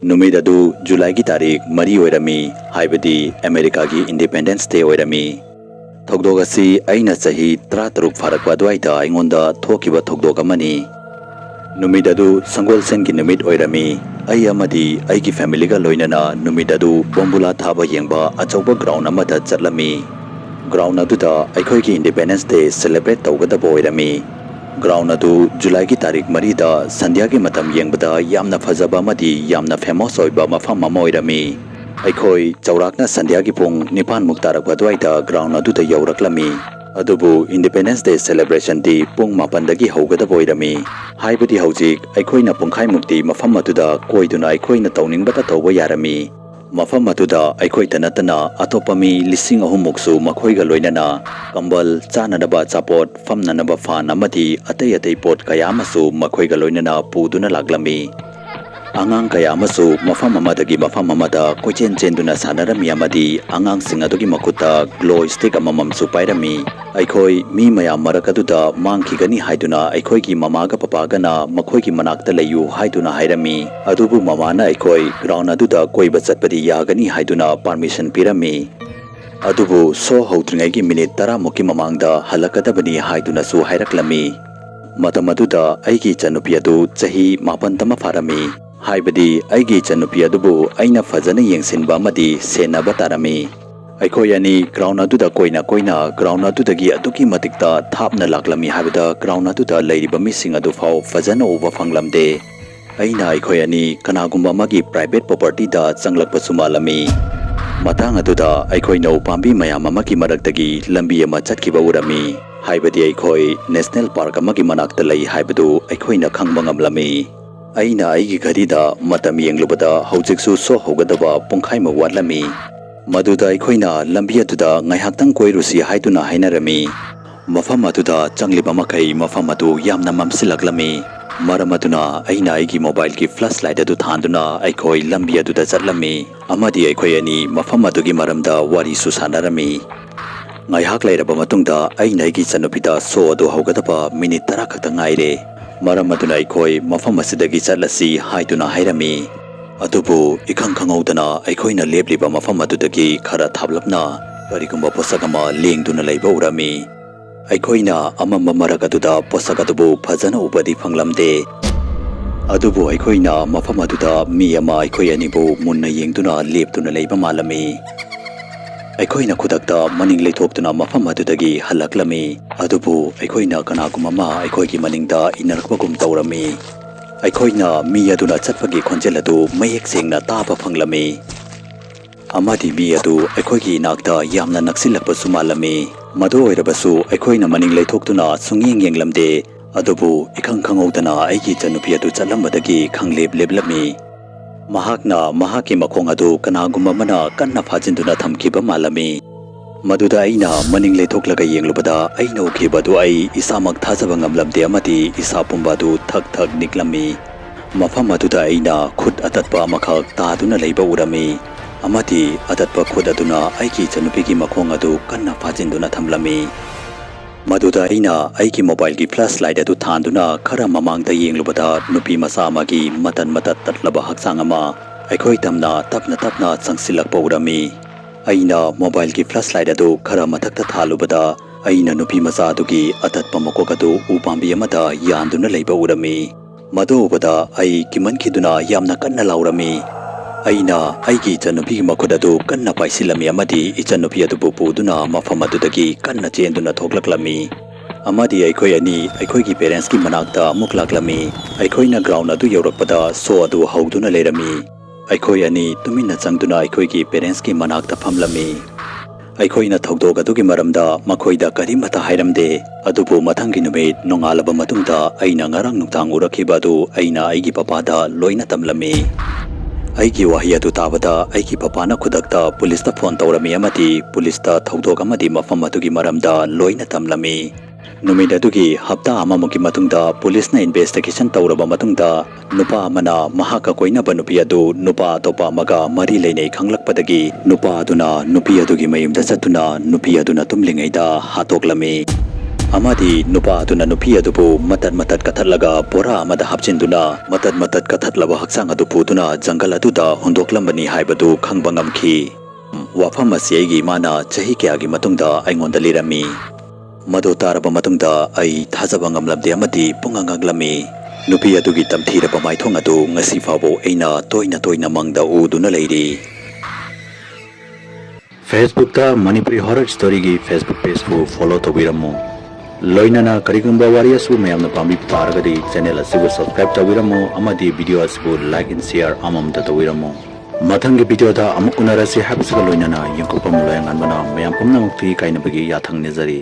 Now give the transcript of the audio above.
नुमित अदु जुलाई की तारीख मरी ओइरमी हाइबदी अमेरिका की इंडिपेंडेंस डे ओइरमी थौदोक असि अइना चही 13 फारकवा द्वाइदा आइंगोंदा थोकिबा थौदोक अमनी नुमित अदु संगोलसेन की नुमित ओइरमी अइ अमदी अइगी फैमिली का लोइनना नुमित अदु बोम्बुला थाबा येंबा अचौबा ग्राउंड अमदा चटलमी ग्राउंड अदुदा अइखोइ की इंडिपेंडेंस डे सेलिब्रेट तौगदबा ओइरमी ग्राउंड अदु जुलाई की तारीख मरीदा संध्या की मतम येंबदा यामना फजबा अमदी यामना फेमस ओइबा मफम अमा ओइरमी अइखोइ चौराकना संध्या की पुंग 9 मुक्तारक द्वाइदा ग्राउंड अदुदा यौरक्लमी अदुबु इंडिपेंडेंस डे सेलिब्रेशन दी पुंग 9 दगी हौगदबा ओइरमी हाइबदी हौजिक अइखोइना पुंखाइ मुक्ति मफम अदुदा कोइदुना अइखोइना तौनिंगबता तौबा यारमी मफम अदुदा अइखोइता नतना अतोपमी 3,000 मुक्सु मखोइगा लोइनना कंबल चाननबा चापोट फमननबा फान अमदी अतै अतै पोट कया अमसु मखोइगा लोइनना पुदुना लागलमी आंगांग कया अमसु मफम अमदगी मफम अमदा कोइचेन चेंदुना सानरमी अमदी आंगांग सिंग अदुगी मकुता ग्लो स्टिक अमममसु पाइरमी अइखोइ मी मया मरक अदुदा मांगखिगनी हाइदुना अइखोइगी ममागा पपागना मखोइगी मनाक्ता लैयु हाइदुना हाइरमी अदुबु ममाना अइखोइ ग्राउंड अदुदा कोइबा चटपदी यागनी हाइदुना परमिशन पिरमी अदुबु सो हौद्रिंगैगी मिनिट 10 मुकी ममांगदा हलकदबनी हाइदुनासु हाइरक्लमी मतम अदुदा अइगी चनुपी अदु चही 9 तम फारमी हाइबदी अइगी चनुपी अदुबु अइना फजन येंगसिनबा अमदी सेनबा तारमी अइखोइ अनि ग्राउंड अदुदा कोइना ग्राउंड अदुदगी अदुकी मतिकता थापना लाक्लमी हाइबदा ग्राउंड अदुदा लैरिबा मिसिंग अदु फाउ फजन उबा फंगलमदे अइना अइखोइ अनि कनागुम्बा मगी प्राइवेट प्रॉपर्टी दा चंगलकपसु मालमी मतांग अदुदा अइखोइना उपांबी मयाम अमगी मरक्तगी लंबी अमा चटकिबा उरमी हाइबदी अइखोइ नेशनल पार्क अमगी मनाक्ता लೈ हाइबदु अइखोइना खंगबा ngamlami अइना अइगी घरीदा मतम येंगलुबदा हौजिकसु सो होगदबा पुंखाइमा वाटलमी मदुदा अइखोइना लंबी अदुदा ngaihaktang कोइरुसी हाइदुना हाइनरमी मफम अदुदा चंगलिबा मखै मफम अदु यामना ममसिलगलमी मरम अदुना अइना अइगी मोबाइल की फ्लैश लाइट अदु थांदुना अइखोइ लंबी अदुदा चटलमी अमदी अइखोइ अनि मफम अदुगी मरमदा वारी सुसानरमी ngaihak lairaba matungda अइना अइगी चनुपिदा सो अदु होगदबा मिनिट 10 खक्ता ngaire मरम अदुना अइखोइ मफम असिदगी चटलसी हाइदुना हाइरमी अदुबु इखंग खंगौदना अइखोइना लेबलिबा मफम अदुदगी खरा थाबलपना करिगुम्बा पोसक अमा लेंगदुना लैबा उरमी अइखोइना अमम मरक अदुदा पोसक अदुबु फजना उबदी फंगलमदे अदुबु अइखोइना मफम अदुदा मी अमा अइखोइ अनिबु मुन्ना येंगदुना लेबदुना लैबा मालमी अइखोइना खुदक्ता मनिंग लेथोक्तुना मफम अदुदगी हलक्लमी अदुबु अइखोइना कनागुममा अइखोइगी मनिंगदा इनरकबगुम तौरमी अइखोइना मी अदुना चटपगी खोंजेल अदु मयेक सेंगना ताबा फंगलमी अमदी मी अदु अइखोइगी नाक्ता यामना नक्सिलकपसु मालमी मदो ओइरबसु अइखोइना मनिंग लेथोक्तुना सुंगिंग येंगलमदे अदुबु इखंग खंगौदना अइगी चनुपी अदु चलमबदगी खंगलेब लेबलमी महाकना महाकी मखोंग अदु कनागुममना कन्ना फाजिंदुना थमखिबा मालमी मदुदा अइना मनिंग लेथोक्लगा येंगलुबदा अइना उखिबदु अइ इसामक थाजबा ngamlamde अमदी इसा पुंबादु थक थक निकलमी मफम अदुदा अइना खुद अततपा मखक तादुना लैबा उरमी अमदी अततपा खुद अदुना अइगी चनुपीगी मखोंग अदु कन्ना फाजिंदुना थमलमी मदुदा अइना अइगी मोबाइल की फ्लैश लाइट अदु थांदुना खरा ममांगदा येंगलुबदा नुपी मसा अमगी मतन मतत तटलबा हक्सांग अमा अइखोइ तमना तपना तपना चंगसिलकपा उरमी अइना मोबाइल की फ्लैश लाइट अदु खरा मथक्ता थालुबदा अइना नुपी मसा अदुगी अततपा मकोक अदु उपांबी अमदा यानदुना लैबा उरमी मदो उबदा अइ किमनखिदुना यामना कन्ना लाउरमी अइना अइगी चनुपी मखुद अदु कन्ना पाइसिलमी अमदी इचनुपी अदुबु पुदुना मफम अदुदगी कन्ना चेंदुना थोक्लक्लमी अमदी अइखोइ अनि अइखोइगी पेरेंट्स की मनाक्ता अमुक लाक्लमी अइखोइना ग्राउंड अदु यौरकपदा सो अदु हौदुना लेरमी अइखोइ अनि तुमिना चंगदुना अइखोइगी पेरेंट्स की मनाक्ता फमलमी अइखोइना थौदोक अदुगी मरमदा मखोइदा करिमता हाइरमदे अदुबु मथंगी नुमित नोंगालबा मतुंगदा अइना ngarang नुक्तांग उरखिबादु अइना अइगी पपादा लोइना तमलमी अइगी वाहि अदु ताबदा अइगी पपाना खुदक्ता पुलिसता फोन तौरमी अमदी पुलिसता थौदोक अमदी मफम अदुगी मरमदा लोइना तमलमी नुमित अदुगी हप्ता अममुगी मतुंगदा पुलिसना इन्वेस्टिगेशन तौरबा मतुंगदा नुपा अमना महाका कोइनबा नुपी अदु नुपा अतोपा मगा मरी लेनै खंगलकपदगी नुपा अदुना नुपी अदुगी मयुमदा चतुना नुपी अदुना तुमलिंगैदा हातोक्लमी amadi nupa aduna nupi adubu matat kathatlaga pora amada hapchinduna matat kathatlaba haksang adu puduna jungle aduda hundoklambani haibadu khangba ngamkhi wafam asi aigi mana chahi kyagi matungda aingonda lirami madu taraba matungda ai thajaba ngamlamde amadi pungangaglami nupi adugi tamthiraba maithong adu ngasi fabo aina toina mangda uduna leiri Facebook ta Manipuri horror story gi Facebook page fu follow tawiramu loinana karigumba wari asu mayamna pambi taragadi channel asibu subscribe tawiramu amadi video asibu like and share amam ta tawiramu mathangi video da amuk unarasi habsga loinana yangkopam loyangan bana mayam pumna mukti kainabagi yathang nejari